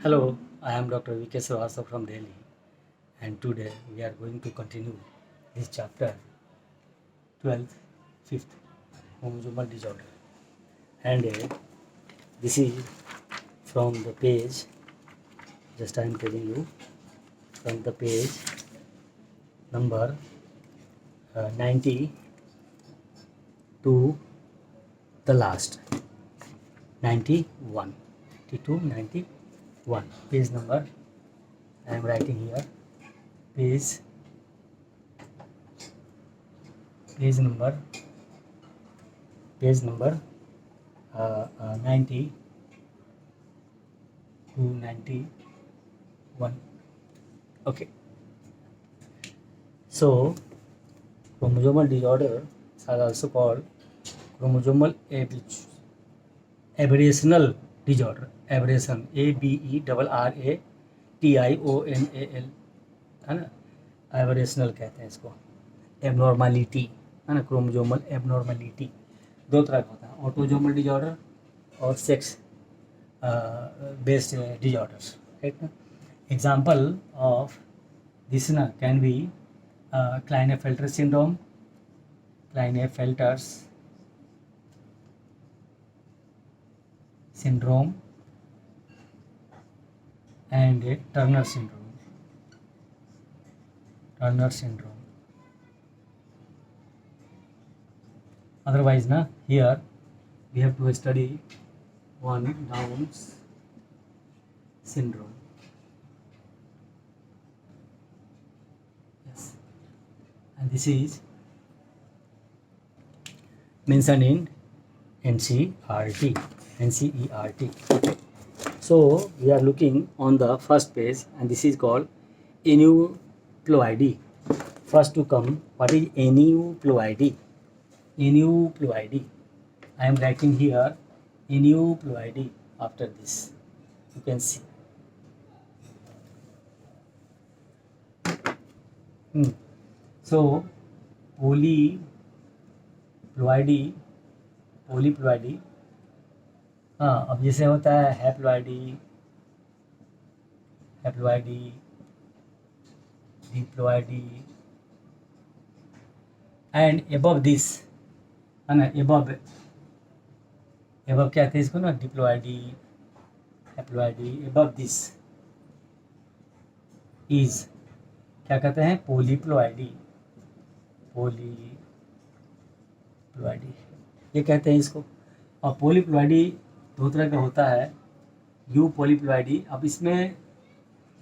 Hello, I am Dr. V.K. Srivastava from Delhi, and today we are going to continue this chapter 12th, 5th, chromosomal disorder. And this is from the page, just I am telling you, from the page number 90 to the last 91, 92, 91, page number I am writing here, page number 90 to 91. Okay, so chromosomal disorders are also called chromosomal aberrational disorder. Aberration, ABERRATIONAL, है ना. एबरेशनल कहते हैं इसको. Abnormality, है ना. Chromosomal abnormality दो तरह का होता है, ऑटोजोमल डिजॉर्डर और सेक्स बेस्ड डिजॉर्डर्स, राइट ना. एग्जाम्पल ऑफ दिस ना can be Klinefelter syndrome, Klinefelter's syndrome and Turner syndrome. Otherwise na, here we have to study one Down's syndrome. Yes, and this is mentioned in NCERT. So we are looking on the first page, and this is called aneuploidy. First to come, what is aneuploidy? Aneuploidy. I am writing here aneuploidy after this. You can see. So polyploidy. हाँ, अब जैसे होता है हैप्लॉइडी, diploidy and above this, है ना. Above कहते हैं इसको ना, डिप्लॉइडी, हैप्लॉइडी. एबव दिस इज क्या कहते हैं, पोलीप्लॉइडी ये कहते हैं इसको. और पोलीप्लॉइडी दो तरह का होता है, यू पोलीप्लॉइडी. अब इसमें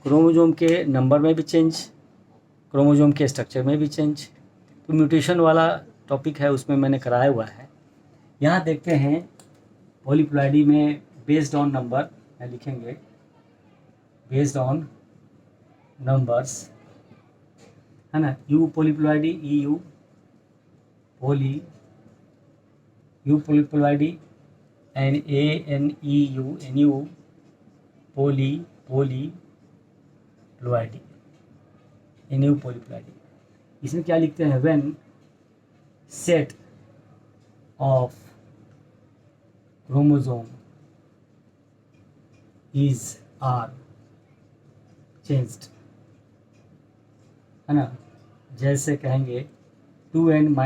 क्रोमोजोम के नंबर में भी चेंज, क्रोमोजोम के स्ट्रक्चर में भी चेंज. तो म्यूटेशन वाला टॉपिक है, उसमें मैंने कराया हुआ है. यहाँ देखते हैं पोलीप्लॉइडी में बेस्ड ऑन नंबर मैं लिखेंगे, बेस्ड ऑन नंबर्स, है ना. Eu polyploidy, eu polyploidy and ANEU polyploidy. इसमें क्या लिखते हैं, when set of chromosome are changed, है ना. जैसे कहेंगे 2n - n,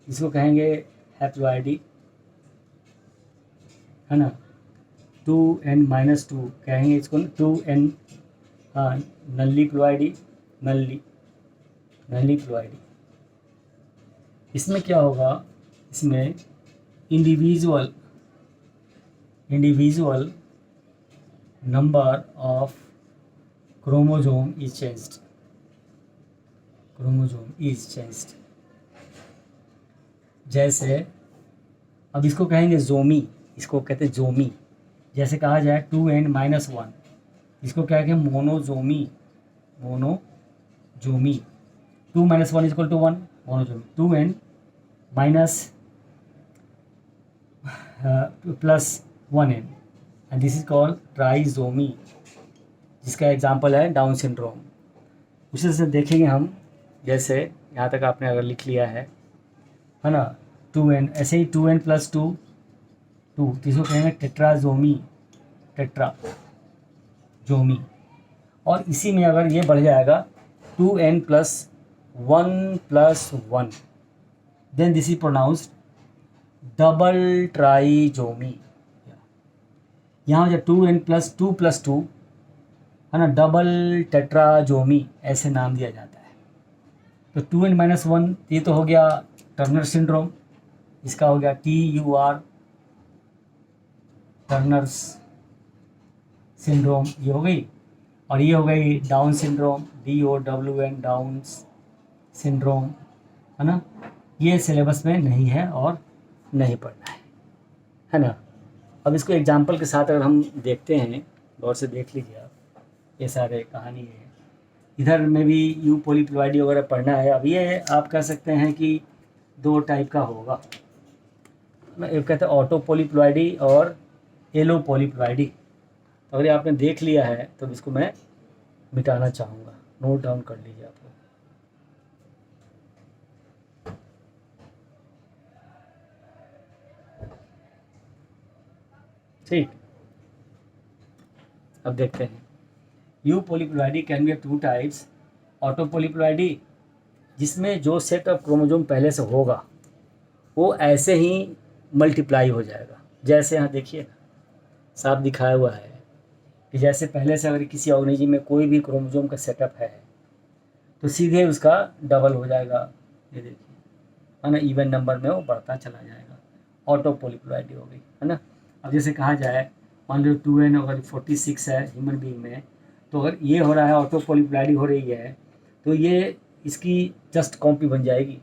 इसको कहेंगे हैप्लॉइडी, है ना. 2n - 2 कहेंगे इसको, 2n नल्लीप्लॉइडी. इसमें क्या होगा, इसमें individual number of chromosome is changed. जैसे अब इसको कहेंगे जोमी, इसको कहते हैं जोमी. जैसे कहा जाए 2n - 1, इसको क्या कहेंगे, मोनोजोमी. 2 - 1 = 1, मोनोजोमी. 2n + 1n, and this is called trisomy, जिसका एग्जांपल है डाउन सिंड्रोम. उसी से देखेंगे हम, जैसे यहाँ तक आपने अगर लिख लिया है ना. 2n, ऐसे ही 2n + 2, इसको कहेंगे टेट्राजोमी. टेट्रा और इसी में अगर ये बढ़ जाएगा 2n+1+1, then this is pronounced double trisomy. यहाँ हो जाए 2n+2+2 है ना, डबल टेट्राजोमी ऐसे नाम दिया जाता है। तो 2n-1 ये तो हो गया टर्नर सिंड्रोम, इसका हो गया TUR टर्नर्स सिंड्रोम, ये हो गई। और ये हो गई down syndrome, DOWN down syndrome, है ना। ये सिलेबस में नहीं है और नहीं पढ़ना है ना। अब इसको एग्जाम्पल के साथ अगर हम देखते हैं, गौर से देख लीजिए आप, ये सारे कहानी है। इधर में भी यू पॉलीप्लॉइडी वगैरह पढ़ना है। अब ये आप कह सकते हैं कि 2 टाइप का होगा, एक कहते हैं ऑटो पॉलीप्लॉइडी और एलो पॉलीप्लॉइडी। तो अगर आपने देख लिया है तो इसको मैं मिटाना चाहूँगा, नोट डाउन कर लीजिए आप लोग। ठीक, अब देखते हैं। You polyploidy can be 2 types. Auto polyploidy, जिसमें जो सेट ऑफ क्रोमोसोम पहले से होगा वो ऐसे ही मल्टीप्लाई हो जाएगा। जैसे यहाँ देखिए साफ दिखाया हुआ है कि जैसे पहले से अगर किसी ऑर्गेनिज्म में कोई भी क्रोमोसोम का सेटअप है तो सीधे उसका डबल हो जाएगा, ये देखिए, है ना। इवन नंबर में वो बढ़ता चला जाएगा, ऑटो पॉलीप्लॉइडी हो गई, है ना। अब जैसे कहा जाए, मान लो 2n अगर 46 है ह्यूमन बीइंग में, तो अगर ये हो रहा है ऑटो पॉलीप्लॉइडी हो रही है तो ये इसकी जस्ट कॉपी बन जाएगी,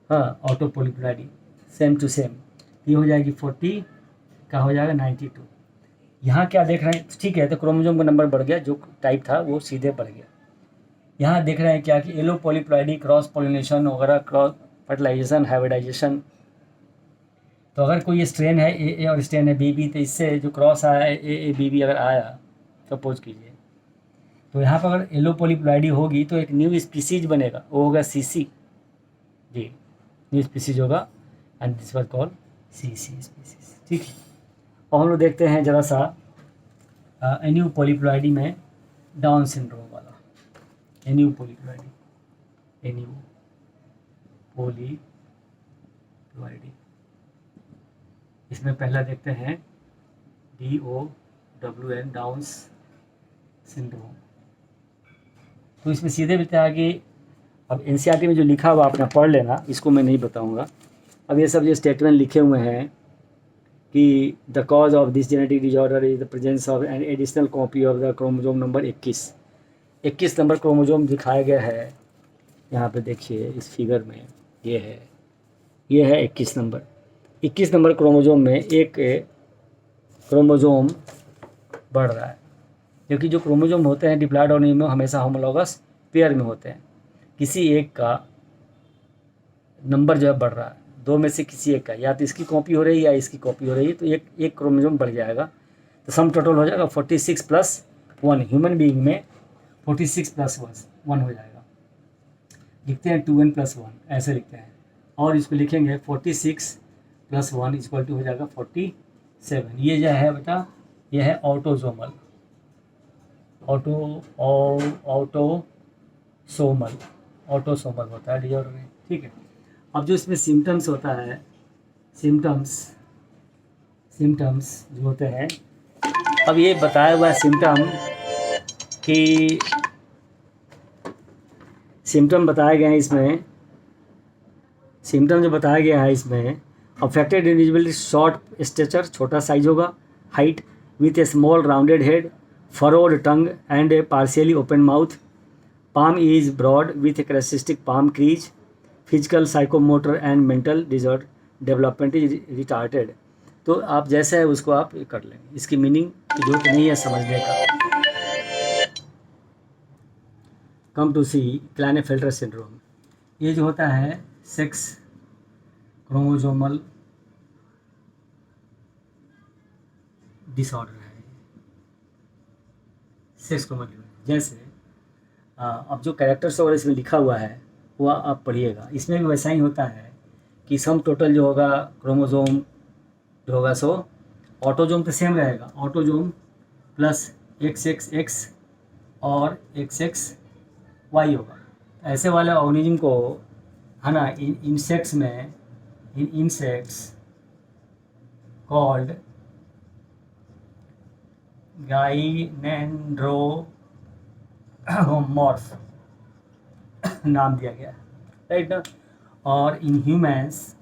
हाँ, auto polyploidy same to same. ये हो जाएगी 40 का हो जाएगा 92। यहाँ क्या देख रहे हैं, ठीक है, तो क्रोमोसोम का नंबर बढ़ गया, जो टाइप था वो सीधे बढ़ गया। यहाँ देख रहे हैं क्या कि एलो पॉलीप्लॉइडी, क्रॉस पॉलिनेशन वगैरह, क्रॉस फर्टिलाइजेशन, हाइब्रिडाइजेशन। तो अगर कोई स्ट्रेन है ए और स्ट्रेन है बी, तो इससे जो क्रॉस आया है ए बी अगर आया, सपोज कीजिए, तो यहाँ पर अगर एलो पॉलीप्लॉइडी होगी तो एक न्यू स्पीसीज बनेगा, वो होगा CC जी, न्यू स्पीसीज होगा, and this was called CC species. ठीक है, और हम लोग देखते हैं ज़रा सा एन्यू पॉलीप्लॉइडी में डाउन सिंड्रोम वाला। एन्यू पॉलीप्लॉइडी, एन्यू पॉलीप्लॉइडी, इसमें पहला देखते हैं DOWN डाउन सिंड्रोम। तो इसमें सीधे बताया कि अब NCERT में जो लिखा हुआ आपने पढ़ लेना, इसको मैं नहीं बताऊंगा। अब ये सब जो स्टेटमेंट लिखे हुए हैं कि the cause of this genetic disorder is the presence of an additional copy of the chromosome number 21 number chromosome दिखाया गया है। यहाँ पे देखिए इस फिगर में ये है 21 नंबर क्रोमोसोम में एक क्रोमोसोम बढ़ रहा है, क्योंकि जो क्रोमोसोम होते हैं डिप्लॉयड ऑर्गेनिज्म में हमेशा होमोलॉगस पेयर में होते हैं। किसी एक का नंबर जो है बढ़ रहा है, 2 में से किसी एक का, या तो इसकी कॉपी हो रही है या इसकी कॉपी हो रही है, तो एक क्रोमोसोम बढ़ जाएगा, तो सम टोटल हो जाएगा 46+1। ह्यूमन बीइंग में 46+1 हो जाएगा। लिखते हैं 2n+1 ऐसे लिखते हैं, और इसको लिखेंगे 46+1 इक्वल टू हो जाएगा 47। ये जो है बेटा, ये है ऑटोसोमल होता है डिजॉर्डर में। ठीक है, अब जो इसमें सिम्टम्स होता है, सिम्टम्स जो होते हैं, अब ये बताया हुआ है सिम्टम बताया गया है इसमें। सिम्टम जो बताया गया है इसमें, अफेक्टेड इंडिविजुअल शॉर्ट स्टेचर, छोटा साइज होगा, height, with A small rounded head, furrowed tongue and A partially open mouth, palm is broad with a characteristic palm crease, physical, psychomotor and mental disorder, development is retarded. तो आप जैसा है उसको आप कर लेंगे, इसकी मीनिंग की जरूरत नहीं है समझने का। कम टू सी क्लाइनेफेल्टर सिंड्रोम, ये जो होता है सेक्स क्रोमोसोमल डिसऑर्डर है, सेक्स क्रोमोसोमल। जैसे अब जो कैरेक्टर्स वगैरह इसमें लिखा हुआ है वो आप पढ़िएगा, इसमें भी वैसा ही होता है कि सम टोटल जो होगा क्रोमोसोम जो होगा सो ऑटोजोम तो सेम रहेगा, ऑटोजोम प्लस XX और XXY होगा। ऐसे वाले ऑर्गेनिज्म को, है ना, इंसेक्ट्स में, इन इंसेक्ट्स कॉल्ड गाइनेंड्रोमॉर्फ नाम दिया गया है, राइट ना। और in humans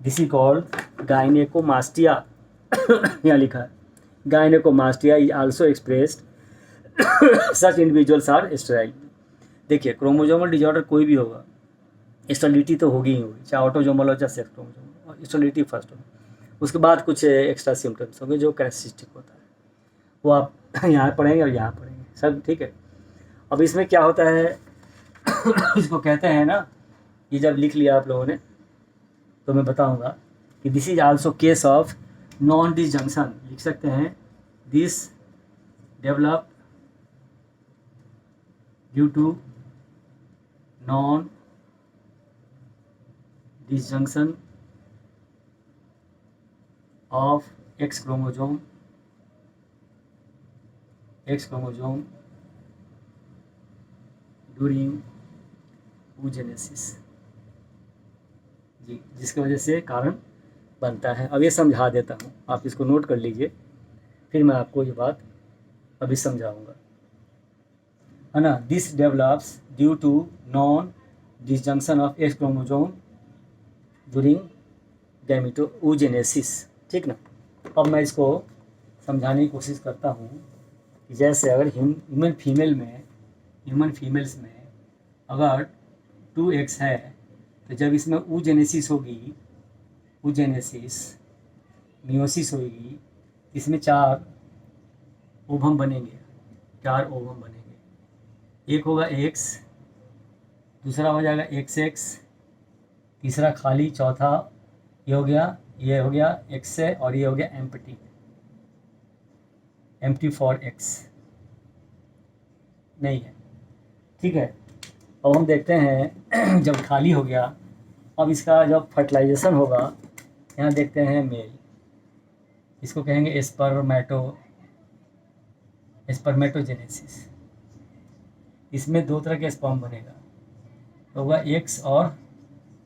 this is called gynaecomastia यहाँ लिखा है, gynaecomastia is also expressed such individuals are sterile. देखिए, क्रोमोजोमल डिजॉर्डर कोई भी होगा, स्टेरिलिटी तो होगी ही होगी, चाहे ऑटोजोमल हो चाहे सेक्स क्रोमोजोमल, और स्टेरिलिटी फर्स्ट होगी। उसके बाद कुछ एक्स्ट्रा सिम्टम्स होंगे जो कैरेक्टरिस्टिक होता है, वो आप यहाँ पढ़ेंगे और यहाँ पढ़ेंगे सब, ठीक है। अब इसमें क्या होता है इसको कहते हैं ना, ये जब लिख लिया आप लोगों ने तो मैं बताऊंगा कि this is also case of non disjunction, लिख सकते हैं this develop due to non disjunction of X chromosome during oogenesis जी, जिसकी वजह से कारण बनता है। अब ये समझा देता हूँ, आप इसको नोट कर लीजिए, फिर मैं आपको ये बात अभी समझाऊंगा, है ना। This develops due to non disjunction of X chromosome during gametogenesis, ठीक ना। अब मैं इसको समझाने की कोशिश करता हूँ कि जैसे अगर ह्यूमन फीमेल्स में अगर 2X है, तो जब इसमें oogenesis होगी, मियोसिस होगी, इसमें 4 ओवम बनेंगे, एक होगा X, दूसरा हो जाएगा XX, तीसरा खाली, चौथा ये हो गया X है, और ये हो गया एम्प्टी फॉर X नहीं है, ठीक है। अब हम देखते हैं जब खाली हो गया, अब इसका जब फर्टिलाइजेशन होगा, यहाँ देखते हैं मेल, इसको कहेंगे स्पर्मेटोजेनेसिस। इसमें 2 तरह के स्पर्म बनेगा, तो होगा X और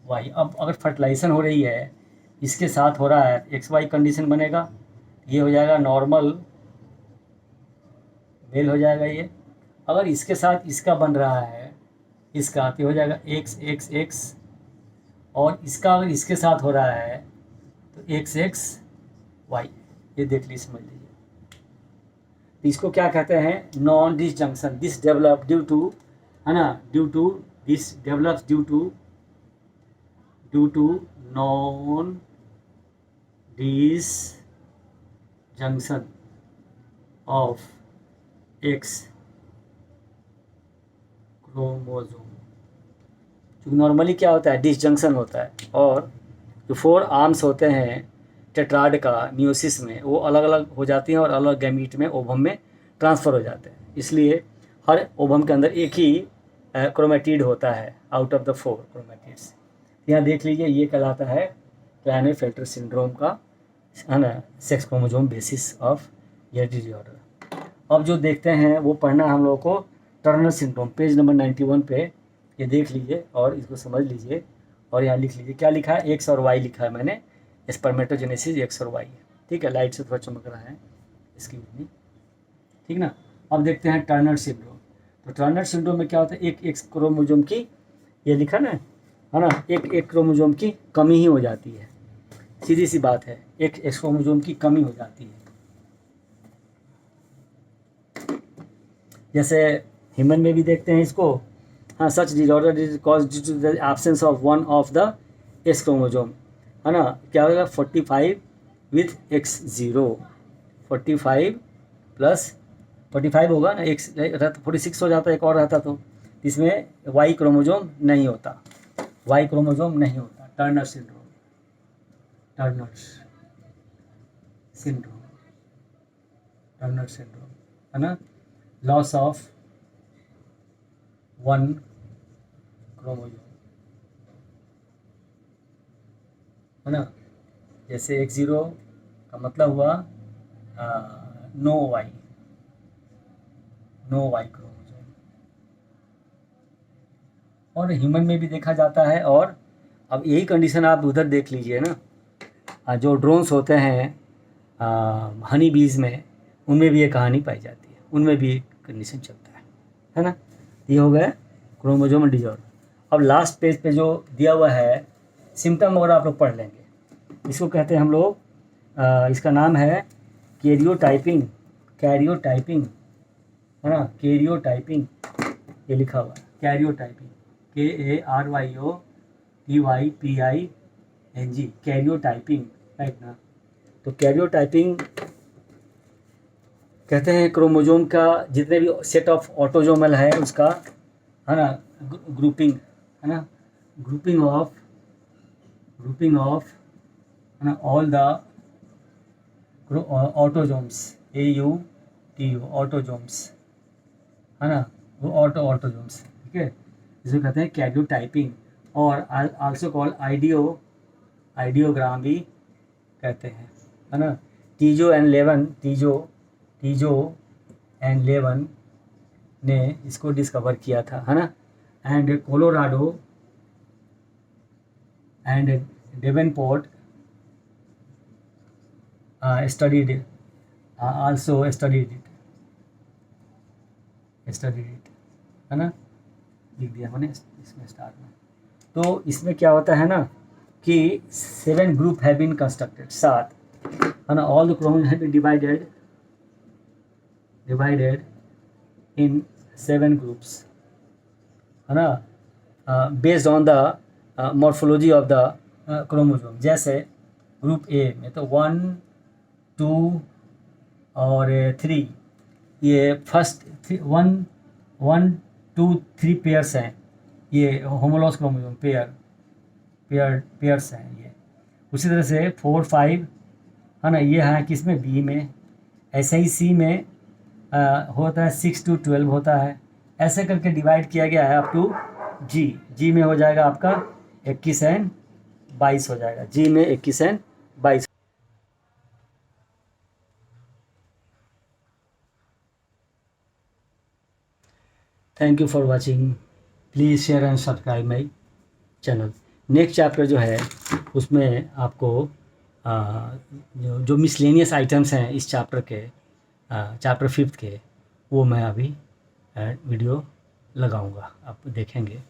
Y। अब अगर फर्टिलाइजेशन हो रही है, इसके साथ हो रहा है, XY कंडीशन बनेगा, ये हो जाएगा नॉर्मल मेल हो जाएगा ये। अगर इसके साथ इसका बन रहा है, इसका, तो हो जाएगा XX, और इसका अगर इसके साथ हो रहा है तो XXY। ये देख लीजिए, समझ लीजिए। तो इसको क्या कहते हैं, non disjunction. This develop due to, है ना, this develops due to non disjunction of X chromosome. क्योंकि नॉर्मली क्या होता है, डिसजंक्शन होता है, और जो 4 आर्म्स होते हैं टेट्राड का मियोसिस में, वो अलग अलग हो जाती हैं और अलग गैमीट में, ओवम में ट्रांसफ़र हो जाते हैं। इसलिए हर ओवम के अंदर एक ही क्रोमेटिड होता है आउट ऑफ द 4 क्रोमेटिड्स। यहाँ देख लीजिए, ये कहलाता है क्लाइनेफेल्टर सिंड्रोम का, है ना, sex chromosome basis of heredity disorder. अब जो देखते हैं वो पढ़ना हम लोगों को टर्नर सिंड्रोम, पेज नंबर 91 पे ये देख लीजिए और इसको समझ लीजिए, और यहाँ लिख लीजिए क्या लिखा है, X और Y लिखा है मैंने, स्पर्मेटोजेनेसिस X और Y, ठीक है। लाइट से थोड़ा चमक रहा है इसकी भी, ठीक ना। अब देखते हैं टर्नर सिंड्रोम। तो टर्नर सिंड्रोम में क्या होता है, एक X क्रोमोजोम की, ये लिखा ना, है ना, एक क्रोमोजोम की कमी ही हो जाती है, सीधी सी बात है, एक X क्रोमोजोम की कमी हो जाती है। जैसे ह्यूमन में भी देखते हैं इसको, हाँ, such disorder is caused due to the absence of one of the X chromosome, है ना। क्या होगा, 45 विथ X0, 45 प्लस 45 होगा ना, X रहता 46 हो जाता, एक और रहता, तो इसमें Y क्रोमोजोम नहीं होता, टर्नर सिंड्रोम, है ना, लॉस ऑफ 1 क्रोमोजोम, है ना। जैसे X0 का मतलब हुआ नो वाई क्रोमोसोम। और ह्यूमन में भी देखा जाता है। और अब यही कंडीशन आप उधर देख लीजिए ना, जो ड्रोन्स होते हैं हनी बीज में, उनमें भी ये कहानी पाई जाती है, उनमें भी एक कंडीशन चलता है ना। ये हो गया क्रोमोसोम डिसऑर्डर। अब लास्ट पेज पे जो दिया हुआ है सिम्टम वगैरह आप लोग पढ़ लेंगे। इसको कहते हैं हम लोग, इसका नाम है कैरियोटाइपिंग है ना, कैरियोटाइपिंग, ये लिखा हुआ है कैरियोटाइपिंग, KARYOTYPING, कैरियोटाइपिंग, राइट ना। तो कैरियोटाइपिंग कहते हैं क्रोमोसोम का जितने भी सेट ऑफ ऑटोजोमल है उसका, है ना, ग्रुपिंग, है ना, ग्रुपिंग ऑफ है ना all the autosomes, AUTO autosomes, है ना, वो ऑटोजोम्स, ठीक है, जिसे कहते हैं कैरियोटाइपिंग। और आल्सो कॉल आइडियोग्राम भी कहते हैं, है ना। टीजो एंड लेवन ने इसको डिस्कवर किया था, है ना। And Colorado and Davenport studied it, है ना, लिख दिया मैंने इसमें स्टार्ट में। तो इसमें क्या होता है ना कि 7 ग्रुप हैव बीन कंस्ट्रक्टेड, 7, है ना। All the chromosome have been divided in 7 groups, है ना, based on the morphology of the chromosome. जैसे ग्रुप ए में तो 1, 2 और 3, ये फर्स्ट 1, 2, 3 पेयर्स हैं, ये होमोलॉगस क्रोमोसोम पेयर्स हैं ये। उसी तरह से 4, 5, है ना, ये है किसमें, बी में। ऐसे ही सी में होता है 6 to 12 होता है। ऐसे करके डिवाइड किया गया है अप टू जी में हो जाएगा आपका 21 एंड 22 हो जाएगा, जी में 21 and 22। Thank you for watching, please share and subscribe my channel. Next chapter जो है उसमें आपको जो मिसलेनियस आइटम्स हैं इस चैप्टर के, चैप्टर 5 के, वो मैं अभी वीडियो लगाऊंगा, आप देखेंगे।